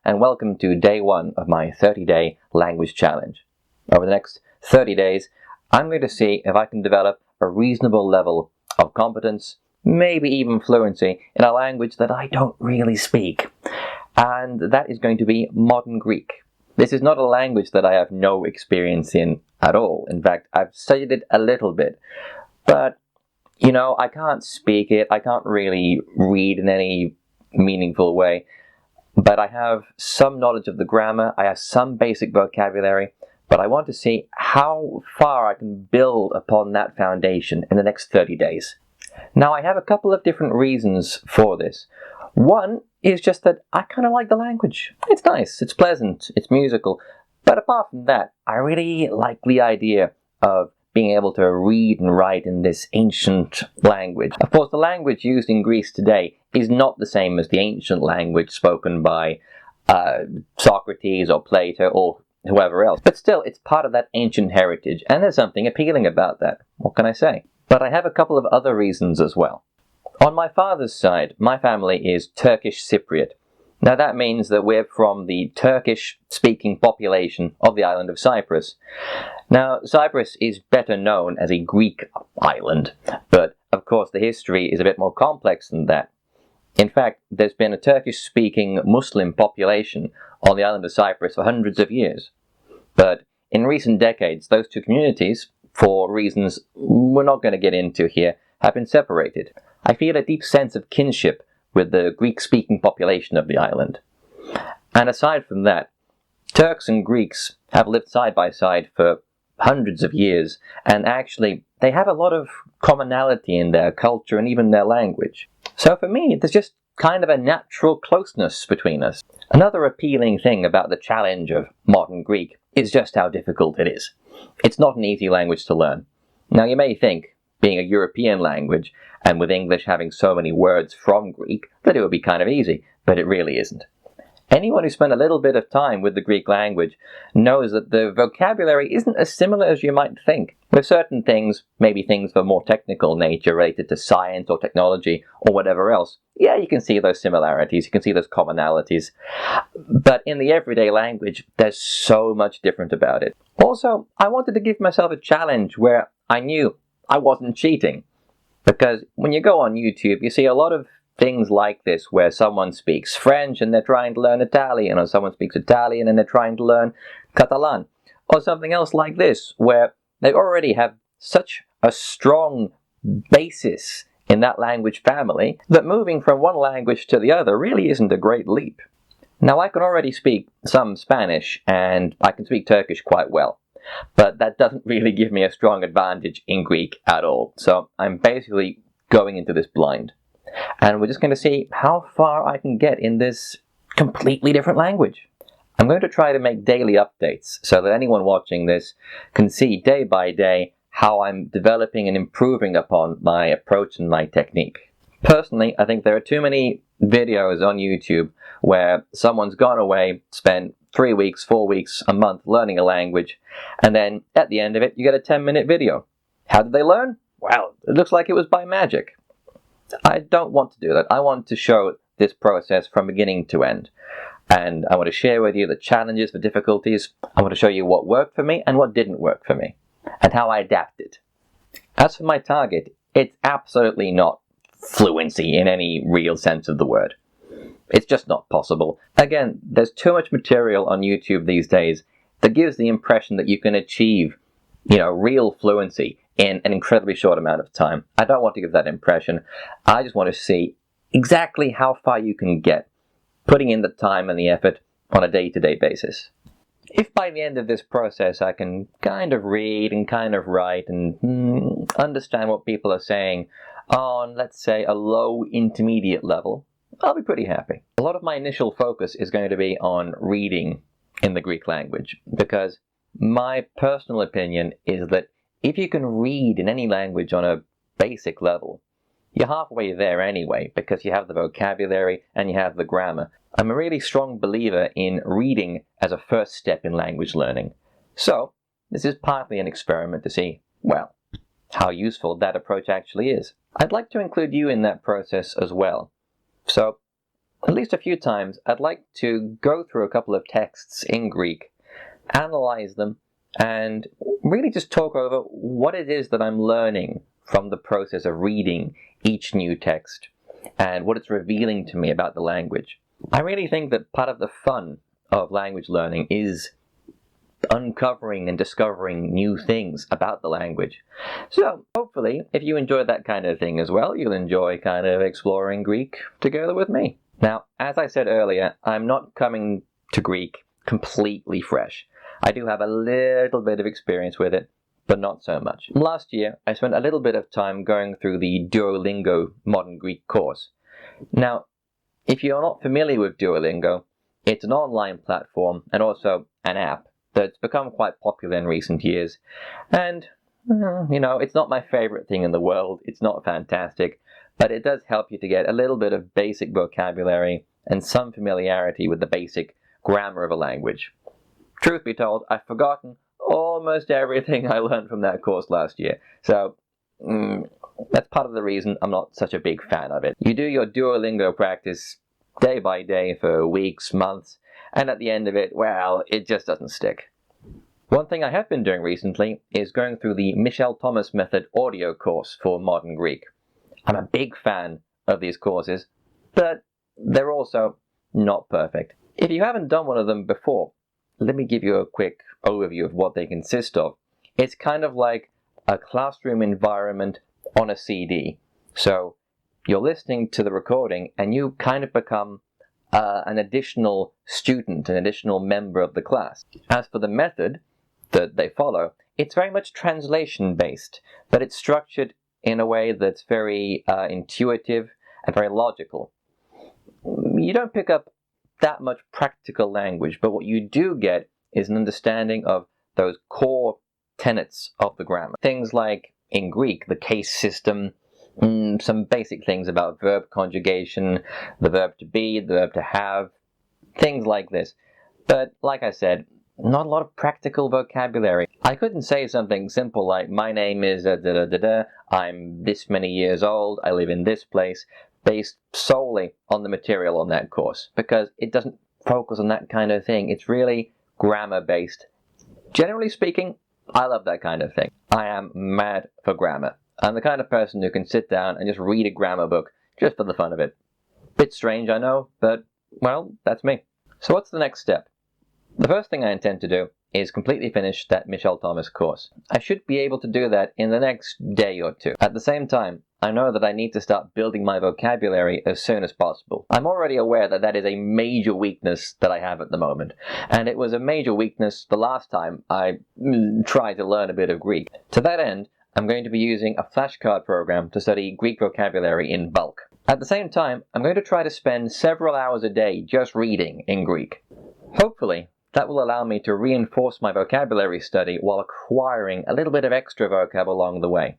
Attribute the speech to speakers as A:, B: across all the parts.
A: and welcome to day 1 of my 30-day language challenge. Over the next 30 days, I'm going to see if I can develop a reasonable level of competence, maybe even fluency, in a language that I don't really speak. And that is going to be modern Greek. This is not a language that I have no experience in at all. In fact, I've studied it a little bit. But, I can't speak it. I can't really read in any meaningful way. But I have some knowledge of the grammar. I have some basic vocabulary. But I want to see how far I can build upon that foundation in the next 30 days. Now, I have a couple of different reasons for this. One is just that I kind of like the language. It's nice, it's pleasant, it's musical. But apart from that, I really like the idea of being able to read and write in this ancient language. Of course, the language used in Greece today is not the same as the ancient language spoken by Socrates or Plato or whoever else. But still, it's part of that ancient heritage, and there's something appealing about that. What can I say? But I have a couple of other reasons as well. On my father's side, my family is Turkish Cypriot. Now that means that we're from the Turkish-speaking population of the island of Cyprus. Now, Cyprus is better known as a Greek island, but of course the history is a bit more complex than that. In fact, there's been a Turkish-speaking Muslim population on the island of Cyprus for hundreds of years. But in recent decades, those two communities, for reasons we're not going to get into here, have been separated. I feel a deep sense of kinship with the Greek-speaking population of the island. And aside from that, Turks and Greeks have lived side by side for hundreds of years, and actually they have a lot of commonality in their culture and even their language. So for me, there's just kind of a natural closeness between us. Another appealing thing about the challenge of modern Greek is just how difficult it is. It's not an easy language to learn. Now you may think, being a European language, and with English having so many words from Greek, that it would be kind of easy, but it really isn't. Anyone who spent a little bit of time with the Greek language knows that the vocabulary isn't as similar as you might think. With certain things, maybe things of a more technical nature related to science or technology or whatever else, yeah, you can see those similarities, you can see those commonalities. But in the everyday language, there's so much different about it. Also, I wanted to give myself a challenge where I knew I wasn't cheating. Because when you go on YouTube, you see a lot of things like this where someone speaks French and they're trying to learn Italian, or someone speaks Italian and they're trying to learn Catalan, or something else like this where they already have such a strong basis in that language family that moving from one language to the other really isn't a great leap. Now, I can already speak some Spanish and I can speak Turkish quite well. But that doesn't really give me a strong advantage in Greek at all. So I'm basically going into this blind. And we're just going to see how far I can get in this completely different language. I'm going to try to make daily updates so that anyone watching this can see day by day how I'm developing and improving upon my approach and my technique. Personally, I think there are too many videos on YouTube where someone's gone away, spent 3 weeks, 4 weeks, a month learning a language, and then at the end of it, you get a 10-minute video. How did they learn? Well, it looks like it was by magic. I don't want to do that. I want to show this process from beginning to end. And I want to share with you the challenges, the difficulties. I want to show you what worked for me and what didn't work for me, and how I adapted. As for my target, it's absolutely not fluency in any real sense of the word. It's just not possible. Again, there's too much material on YouTube these days that gives the impression that you can achieve, real fluency in an incredibly short amount of time. I don't want to give that impression. I just want to see exactly how far you can get, putting in the time and the effort on a day-to-day basis. If by the end of this process I can kind of read and kind of write and understand what people are saying on, let's say, a low intermediate level, I'll be pretty happy. A lot of my initial focus is going to be on reading in the Greek language, because my personal opinion is that if you can read in any language on a basic level, you're halfway there anyway, because you have the vocabulary and you have the grammar. I'm a really strong believer in reading as a first step in language learning. So, this is partly an experiment to see, well, how useful that approach actually is. I'd like to include you in that process as well. So, at least a few times, I'd like to go through a couple of texts in Greek, analyze them, and really just talk over what it is that I'm learning from the process of reading each new text and what it's revealing to me about the language. I really think that part of the fun of language learning is uncovering and discovering new things about the language. So hopefully, if you enjoy that kind of thing as well, you'll enjoy kind of exploring Greek together with me. Now, as I said earlier, I'm not coming to Greek completely fresh. I do have a little bit of experience with it, but not so much. Last year, I spent a little bit of time going through the Duolingo Modern Greek course. Now, if you're not familiar with Duolingo, it's an online platform and also an app that's become quite popular in recent years. And, it's not my favorite thing in the world. It's not fantastic, but it does help you to get a little bit of basic vocabulary and some familiarity with the basic grammar of a language. Truth be told, I've forgotten almost everything I learned from that course last year. So, that's part of the reason I'm not such a big fan of it. You do your Duolingo practice day by day for weeks, months, and at the end of it, well, it just doesn't stick. One thing I have been doing recently is going through the Michel Thomas Method audio course for Modern Greek. I'm a big fan of these courses, but they're also not perfect. If you haven't done one of them before, let me give you a quick overview of what they consist of. It's kind of like a classroom environment on a CD. So you're listening to the recording and you kind of become an additional student, an additional member of the class. As for the method that they follow, it's very much translation-based, but it's structured in a way that's very intuitive and very logical. You don't pick up that much practical language, but what you do get is an understanding of those core tenets of the grammar. Things like, in Greek, the case system, some basic things about verb conjugation, the verb to be, the verb to have, things like this. But like I said, not a lot of practical vocabulary. I couldn't say something simple like, my name is I'm this many years old, I live in this place, based solely on the material on that course, because it doesn't focus on that kind of thing. It's really grammar-based. Generally speaking, I love that kind of thing. I am mad for grammar. I'm the kind of person who can sit down and just read a grammar book just for the fun of it. Bit strange, I know, but, well, that's me. So what's the next step? The first thing I intend to do is completely finish that Michel Thomas course. I should be able to do that in the next day or two. At the same time, I know that I need to start building my vocabulary as soon as possible. I'm already aware that that is a major weakness that I have at the moment, and it was a major weakness the last time I tried to learn a bit of Greek. To that end, I'm going to be using a flashcard program to study Greek vocabulary in bulk. At the same time, I'm going to try to spend several hours a day just reading in Greek. Hopefully, that will allow me to reinforce my vocabulary study while acquiring a little bit of extra vocab along the way.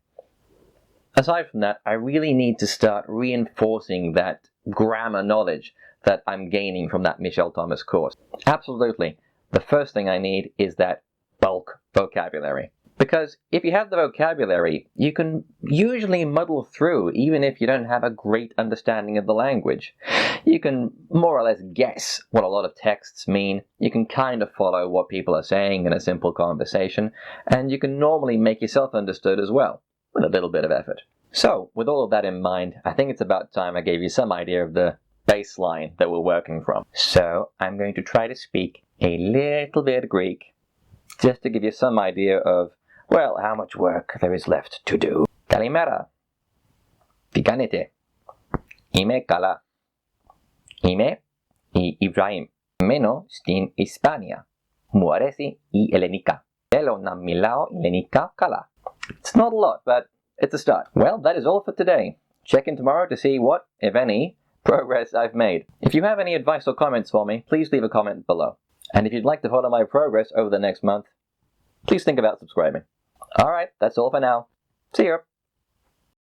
A: Aside from that, I really need to start reinforcing that grammar knowledge that I'm gaining from that Michel Thomas course. Absolutely, the first thing I need is that bulk vocabulary. Because if you have the vocabulary, you can usually muddle through even if you don't have a great understanding of the language. You can more or less guess what a lot of texts mean, you can kind of follow what people are saying in a simple conversation, and you can normally make yourself understood as well, with a little bit of effort. So, with all of that in mind, I think it's about time I gave you some idea of the baseline that we're working from. So, I'm going to try to speak a little bit of Greek, just to give you some idea of, well, how much work there is left to do. Kalimera. Τι κάνετε? Είμαι καλά. Είμαι η Ιβραήμ. Μένω στην Ισπανία. Μου αρέσει η ελληνικά. Θέλω να μιλάω ελληνικά καλά. It's not a lot, but it's a start. Well, that is all for today. Check in tomorrow to see what, if any, progress I've made. If you have any advice or comments for me, please leave a comment below. And if you'd like to follow my progress over the next month, please think about subscribing. Alright, that's all for now. See you.